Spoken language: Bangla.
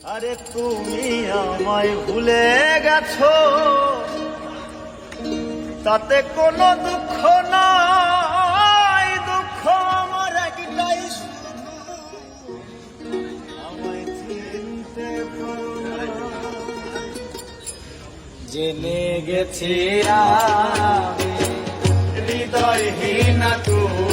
আরে তুমি আমায় ভুলে গেছো, তাতে কোনো দুঃখ নাই। দুঃখ আমার একটাই, শুধু আমায় চিনতে পারো না। জেনে গেছি আমি হৃদয়হীন তুমি।